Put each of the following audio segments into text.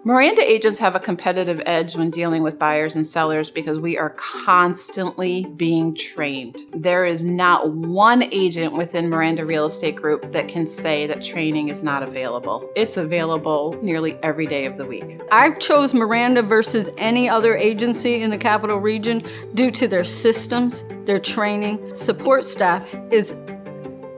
Miranda agents have a competitive edge when dealing with buyers and sellers because we are constantly being trained. There is not one agent within Miranda Real Estate Group that can say that training is not available. It's available nearly every day of the week. I chose Miranda versus any other agency in the Capital Region due to their systems, their training. Support staff is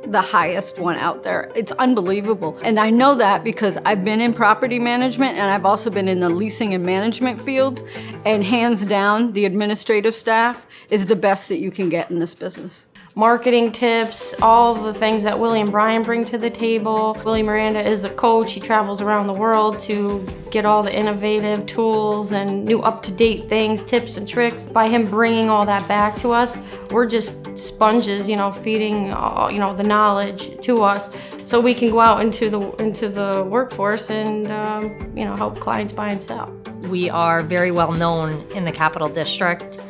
the highest one out there. It's unbelievable. And I know that because I've been in property management and I've also been in the leasing and management fields, and hands down, the administrative staff is the best that you can get in this business. Marketing tips, all the things that Willie and Brian bring to the table. Willie Miranda is a coach. He travels around the world to get all the innovative tools and new up-to-date things, tips and tricks. By him bringing all that back to us, we're just sponges, feeding, the knowledge to us so we can go out into the workforce and, help clients buy and sell. We are very well known in the Capital District.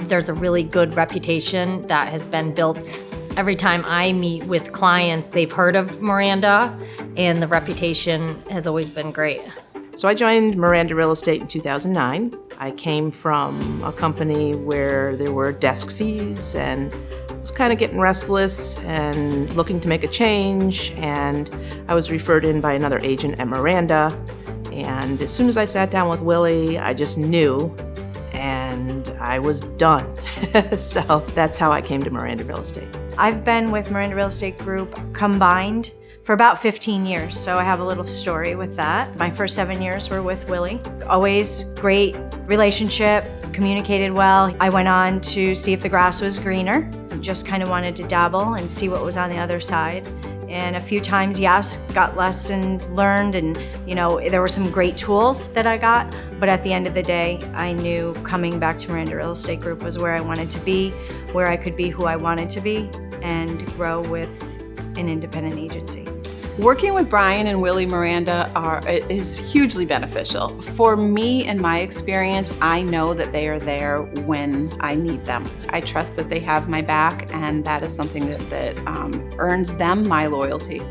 There's a really good reputation that has been built. Every time I meet with clients, they've heard of Miranda, and the reputation has always been great. So I joined Miranda Real Estate in 2009. I came from a company where there were desk fees and was kind of getting restless and looking to make a change, and I was referred in by another agent at Miranda. And as soon as I sat down with Willie, I just knew, and I was done. So that's how I came to Miranda Real Estate. I've been with Miranda Real Estate Group combined for about 15 years, so I have a little story with that. My first 7 years were with Willie. Always great relationship, communicated well. I went on to see if the grass was greener. Just kind of wanted to dabble and see what was on the other side. And a few times, yes, got lessons learned, and there were some great tools that I got. But at the end of the day, I knew coming back to Miranda Real Estate Group was where I wanted to be, where I could be who I wanted to be, and grow with an independent agency. Working with Brian and Willie Miranda is hugely beneficial. For me and my experience, I know that they are there when I need them. I trust that they have my back, and that is something that earns them my loyalty.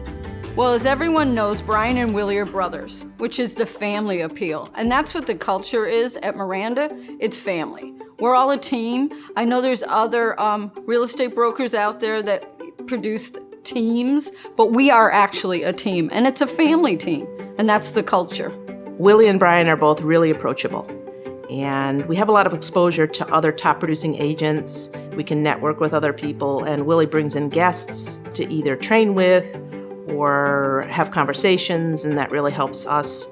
Well, as everyone knows, Brian and Willie are brothers, which is the family appeal. And that's what the culture is at Miranda. It's family. We're all a team. I know there's other real estate brokers out there that produce teams, but we are actually a team, and it's a family team, and that's the culture. Willie and Brian are both really approachable, and we have a lot of exposure to other top producing agents. We can network with other people, and Willie brings in guests to either train with or have conversations, and that really helps us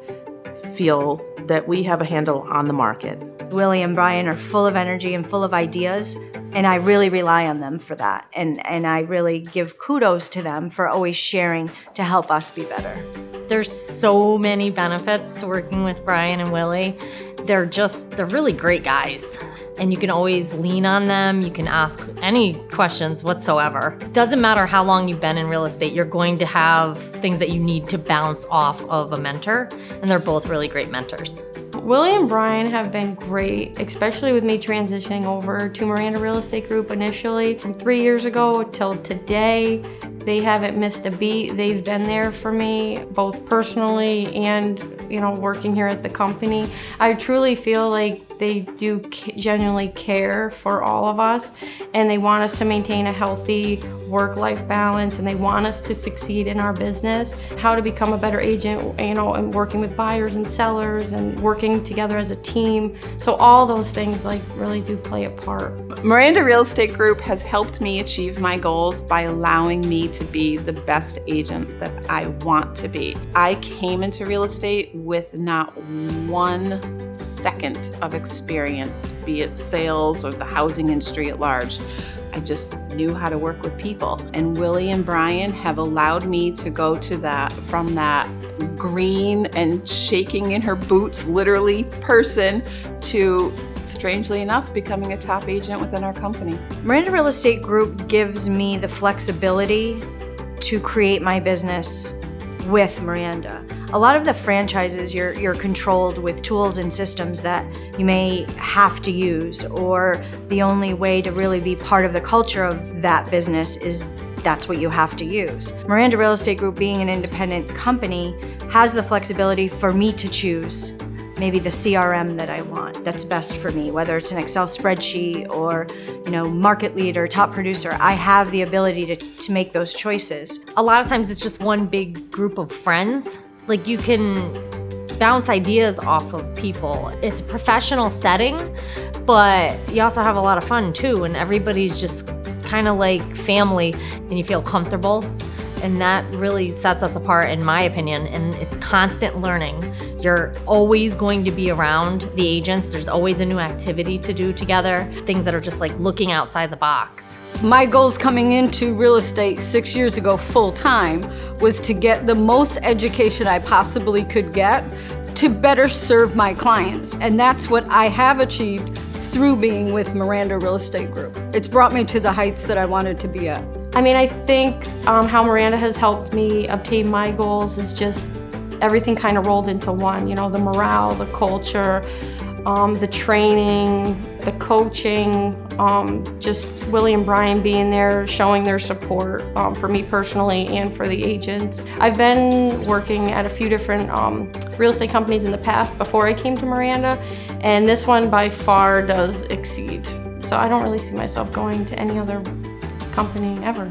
feel that we have a handle on the market. Willie and Brian are full of energy and full of ideas, and I really rely on them for that. And I really give kudos to them for always sharing to help us be better. There's so many benefits to working with Brian and Willie. They're really great guys. And you can always lean on them. You can ask any questions whatsoever. Doesn't matter how long you've been in real estate, you're going to have things that you need to bounce off of a mentor, and they're both really great mentors. Willie and Brian have been great, especially with me transitioning over to Miranda Real Estate Group initially. From 3 years ago till today, they haven't missed a beat. They've been there for me, both personally and, working here at the company. I truly feel like they do genuinely care for all of us, and they want us to maintain a healthy work-life balance, and they want us to succeed in our business. How to become a better agent, and working with buyers and sellers and working together as a team. So all those things really do play a part. Miranda Real Estate Group has helped me achieve my goals by allowing me to be the best agent that I want to be. I came into real estate with not 1 second of experience, be it sales or the housing industry at large. I just knew how to work with people. And Willie and Brian have allowed me to go to from that green and shaking in her boots, literally, person to, strangely enough, becoming a top agent within our company. Miranda Real Estate Group gives me the flexibility to create my business with Miranda. A lot of the franchises, you're controlled with tools and systems that you may have to use, or the only way to really be part of the culture of that business is that's what you have to use. Miranda Real Estate Group, being an independent company, has the flexibility for me to choose maybe the CRM that I want that's best for me, whether it's an Excel spreadsheet or, market leader, top producer. I have the ability to make those choices. A lot of times it's just one big group of friends. Like you can bounce ideas off of people. It's a professional setting, but you also have a lot of fun too, and everybody's just kind of like family, and you feel comfortable. And that really sets us apart, in my opinion, and it's constant learning. You're always going to be around the agents. There's always a new activity to do together, things that are just like looking outside the box. My goals coming into real estate 6 years ago full time was to get the most education I possibly could get to better serve my clients. And that's what I have achieved through being with Miranda Real Estate Group. It's brought me to the heights that I wanted to be at. I think how Miranda has helped me obtain my goals is just everything kind of rolled into one. The morale, the culture, the training, the coaching, just Willie and Brian being there, showing their support for me personally and for the agents. I've been working at a few different real estate companies in the past before I came to Miranda, and this one by far does exceed. So I don't really see myself going to any other company ever.